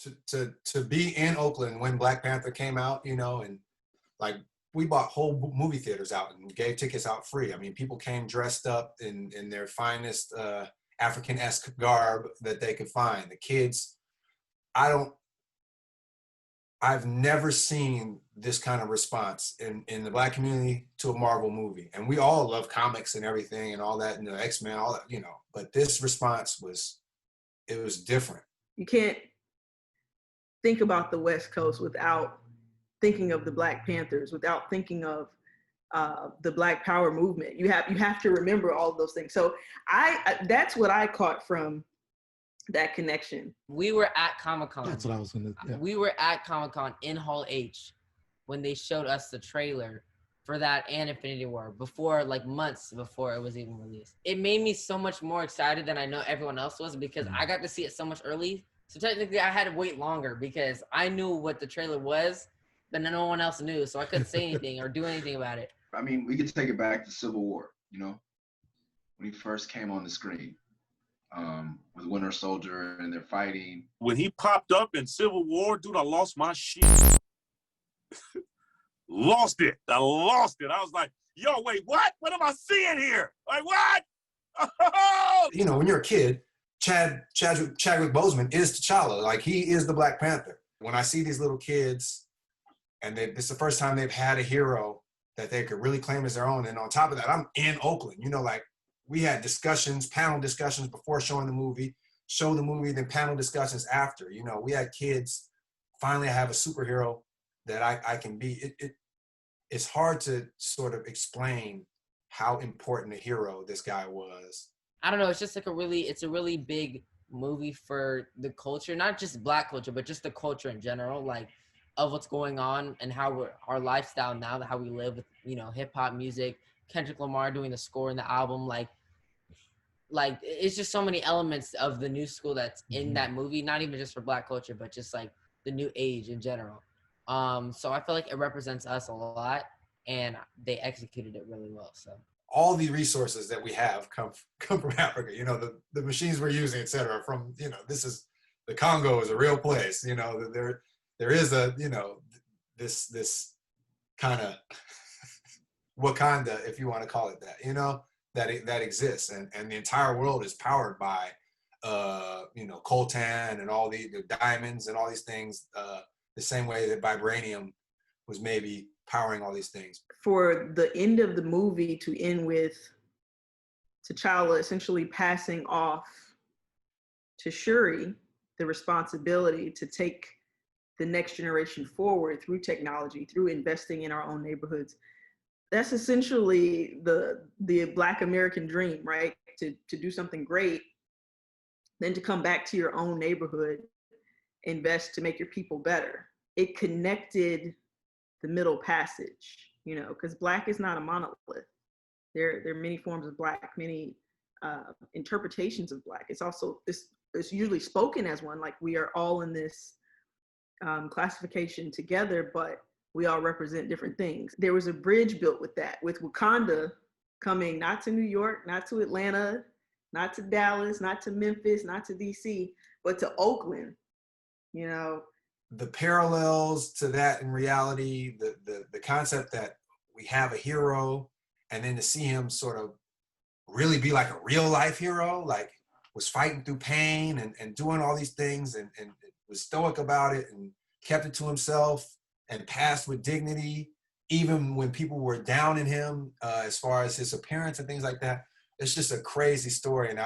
to be in Oakland when Black Panther came out, you know, and like we bought whole movie theaters out and gave tickets out free. I mean, people came dressed up in their finest African-esque garb that they could find. The kids, I've never seen this kind of response in the Black community to a Marvel movie. And we all love comics and everything and all that, and the X-Men, all that, you know, but this response was different. You can't think about the West Coast without thinking of the Black Panthers, without thinking of the Black Power movement. You have to remember all of those things. So that's what I caught from that connection. We were at Comic-Con. That's what I was gonna. Yeah. We were at Comic-Con in Hall H when they showed us the trailer for that and Infinity War before, like months before it was even released. It made me so much more excited than I know everyone else was because I got to see it so much early. So technically I had to wait longer because I knew what the trailer was, but no one else knew. So I couldn't say anything or do anything about it. I mean, we could take it back to Civil War, you know, when he first came on the screen with Winter Soldier and they're fighting. When he popped up in Civil War, dude, I lost my shit. Lost it. I lost it. I was like, yo, wait, what? What am I seeing here? Like, what? You know, when you're a kid, Chadwick Boseman is T'Challa. Like, he is the Black Panther. When I see these little kids, and it's the first time they've had a hero that they could really claim as their own. And on top of that, I'm in Oakland. You know, like, we had discussions, panel discussions before showing the movie, show the movie, then panel discussions after. You know, we had kids, finally I have a superhero that I can be. It's hard to sort of explain how important a hero this guy was. I don't know, it's just like it's a really big movie for the culture, not just Black culture, but just the culture in general, like of what's going on and how our lifestyle now, how we live with, you know, hip hop music, Kendrick Lamar doing the score in the album, like it's just so many elements of the new school that's in that movie, not even just for Black culture, but just like the new age in general. So I feel like it represents us a lot and they executed it really well. So all the resources that we have come from Africa, you know, the machines we're using, et cetera, from, you know, the Congo is a real place, you know, there is a, you know, this kind of Wakanda, if you want to call it that, you know, that exists. And the entire world is powered by, you know, coltan and all the diamonds and all these things, the same way that vibranium was maybe powering all these things. For the end of the movie to end with T'Challa essentially passing off to Shuri the responsibility to take the next generation forward through technology, through investing in our own neighborhoods. That's essentially the Black American dream, right? To do something great, then to come back to your own neighborhood, invest to make your people better. It connected the middle passage, you know, because Black is not a monolith. There are many forms of Black, many interpretations of Black. It's also, it's usually spoken as one, like we are all in this classification together, but we all represent different things. There was a bridge built with that, with Wakanda coming not to New York, not to Atlanta, not to Dallas, not to Memphis, not to DC, but to Oakland, you know. The parallels to that in reality, the concept that we have a hero and then to see him sort of really be like a real life hero, like was fighting through pain and doing all these things and was stoic about it and kept it to himself and passed with dignity, even when people were down in him as far as his appearance and things like that. It's just a crazy story, and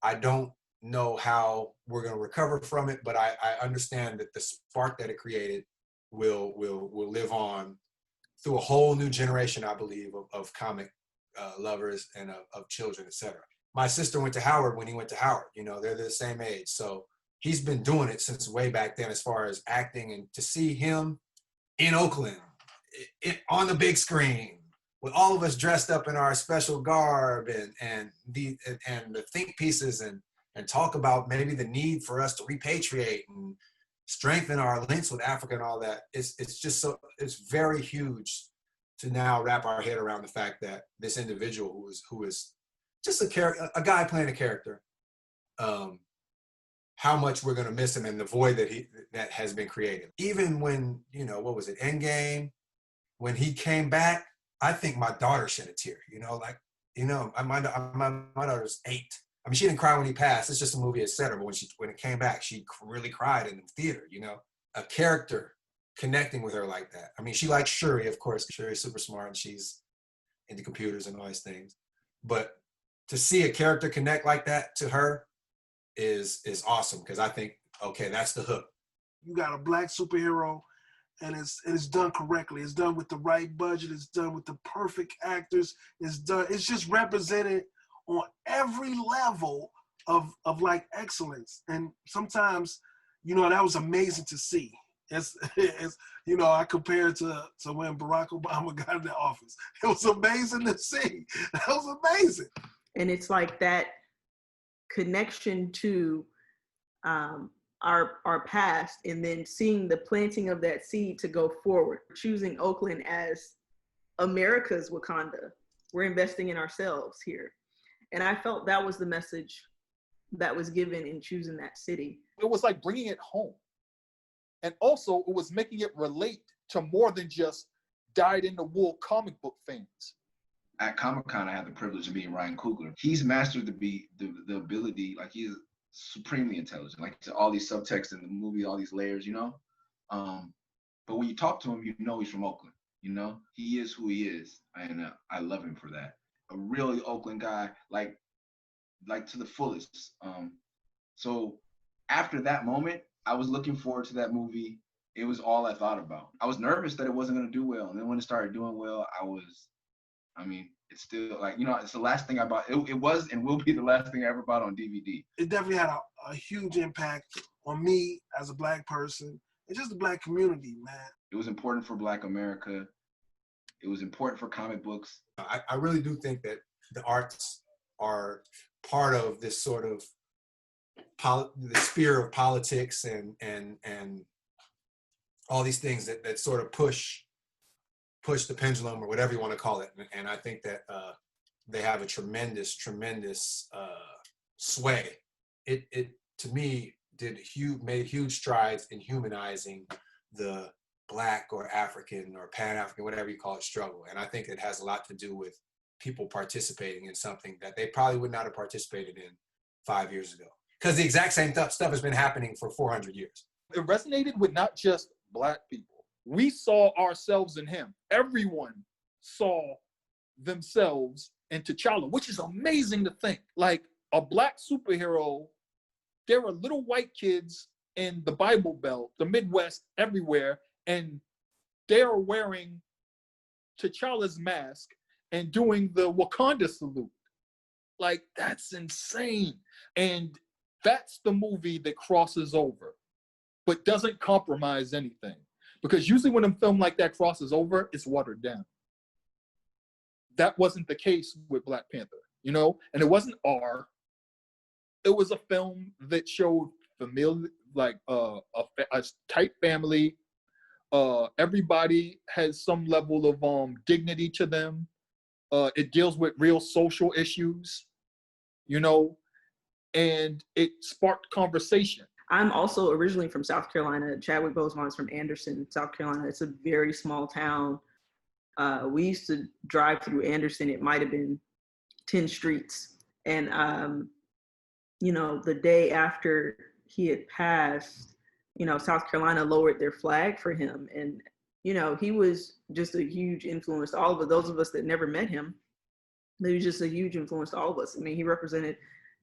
I don't know how we're going to recover from it, but I understand that the spark that it created will live on through a whole new generation, I believe, of comic lovers and of children, etc. My sister went to Howard when he went to Howard. You know, they're the same age, so he's been doing it since way back then as far as acting, and to see him in Oakland on the big screen with all of us dressed up in our special garb and the think pieces and talk about maybe the need for us to repatriate and strengthen our links with Africa and all that. It's just so, it's very huge to now wrap our head around the fact that this individual who is just a guy playing a character, how much we're gonna miss him and the void that has been created. Even when, what was it, Endgame, when he came back, I think my daughter shed a tear. My daughter's 8. I mean, she didn't cry when he passed. It's just a movie, etc. But when it came back, she really cried in the theater. A character connecting with her like that. I mean, she likes Shuri, of course. Shuri's super smart and she's into computers and all these things. But to see a character connect like that to her is awesome, because I think, okay, that's the hook. You got a black superhero, and it's done correctly. It's done with the right budget. It's done with the perfect actors. It's just represented on every level of like excellence. And sometimes, that was amazing to see. It's I compare it to when Barack Obama got in the office. It was amazing to see. That was amazing. And it's like that connection to our past, and then seeing the planting of that seed to go forward, choosing Oakland as America's Wakanda. We're investing in ourselves here. And I felt that was the message that was given in choosing that city. It was like bringing it home. And also it was making it relate to more than just dyed-in-the-wool comic book fans. At Comic-Con, I had the privilege of meeting Ryan Coogler. He's mastered the ability, like he's supremely intelligent, like all these subtext in the movie, all these layers, But when you talk to him, he's from Oakland, He is who he is, and I love him for that. A really Oakland guy, like to the fullest. So after that moment, I was looking forward to that movie. It was all I thought about. I was nervous that it wasn't going to do well. And then when it started doing well, it's still like, it's the last thing I bought. It was and will be the last thing I ever bought on DVD. It definitely had a huge impact on me as a Black person and just the Black community, man. It was important for Black America. It was important for comic books. I really do think that the arts are part of this sort of the sphere of politics and all these things that sort of push the pendulum, or whatever you want to call it. And I think that they have a tremendous sway. It to me made huge strides in humanizing the Black or African or Pan-African, whatever you call it, struggle. And I think it has a lot to do with people participating in something that they probably would not have participated in 5 years ago. Because the exact same stuff has been happening for 400 years. It resonated with not just Black people. We saw ourselves in him. Everyone saw themselves in T'Challa, which is amazing to think. Like a Black superhero, there are little white kids in the Bible Belt, the Midwest, everywhere, and they're wearing T'Challa's mask and doing the Wakanda salute. Like, that's insane. And that's the movie that crosses over, but doesn't compromise anything. Because usually when a film like that crosses over, it's watered down. That wasn't the case with Black Panther, And it wasn't R. It was a film that showed familiar, like a tight family. Everybody has some level of dignity to them. It deals with real social issues, and it sparked conversation. I'm also originally from South Carolina. Chadwick Boseman is from Anderson, South Carolina. It's a very small town. We used to drive through Anderson. It might have been 10 streets. And, the day after he had passed, South Carolina lowered their flag for him. And, he was just a huge influence to all of us. Those of us that never met him, he was just a huge influence to all of us. I mean, he represented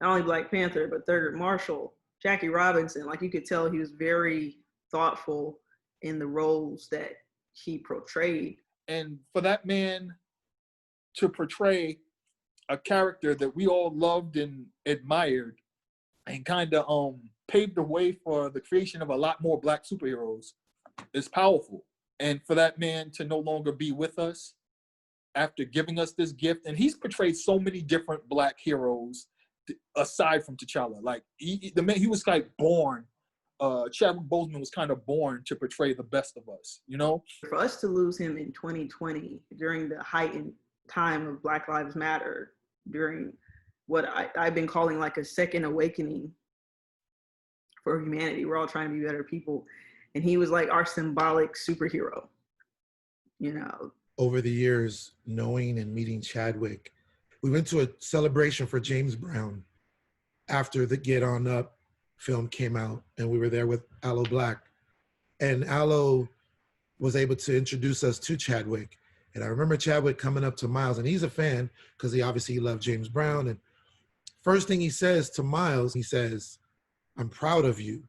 not only Black Panther, but Thurgood Marshall, Jackie Robinson. Like, you could tell he was very thoughtful in the roles that he portrayed. And for that man to portray a character that we all loved and admired, and kind of paved the way for the creation of a lot more Black superheroes, is powerful. And for that man to no longer be with us after giving us this gift, and he's portrayed so many different Black heroes aside from T'Challa. Like, he was like born. Chadwick Boseman was kind of born to portray the best of us, For us to lose him in 2020 during the heightened time of Black Lives Matter, during what I've been calling like a second awakening for humanity. We're all trying to be better people. And he was like our symbolic superhero, you know. Over the years, knowing and meeting Chadwick, we went to a celebration for James Brown after the Get On Up film came out, and we were there with Aloe Black. And Aloe was able to introduce us to Chadwick. And I remember Chadwick coming up to Miles, and he's a fan because he obviously loved James Brown. And first thing he says to Miles, he says, "I'm proud of you."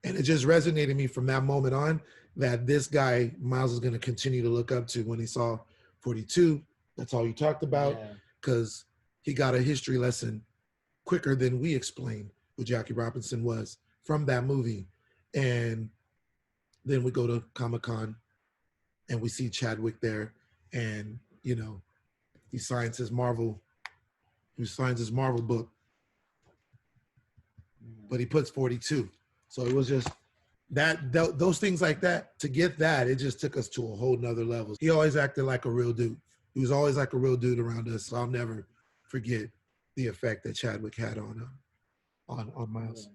And it just resonated me from that moment on that this guy, Miles, is going to continue to look up to. When he saw 42, that's all he talked about, because he got a history lesson quicker than we explained who Jackie Robinson was from that movie. And then we go to Comic-Con and we see Chadwick there, and, you know, he signs his Marvel book, but he puts 42. So it was just those things like that. To get that, it just took us to a whole nother level. He always acted like a real dude. He was always like a real dude around us. So I'll never forget the effect that Chadwick had on Miles.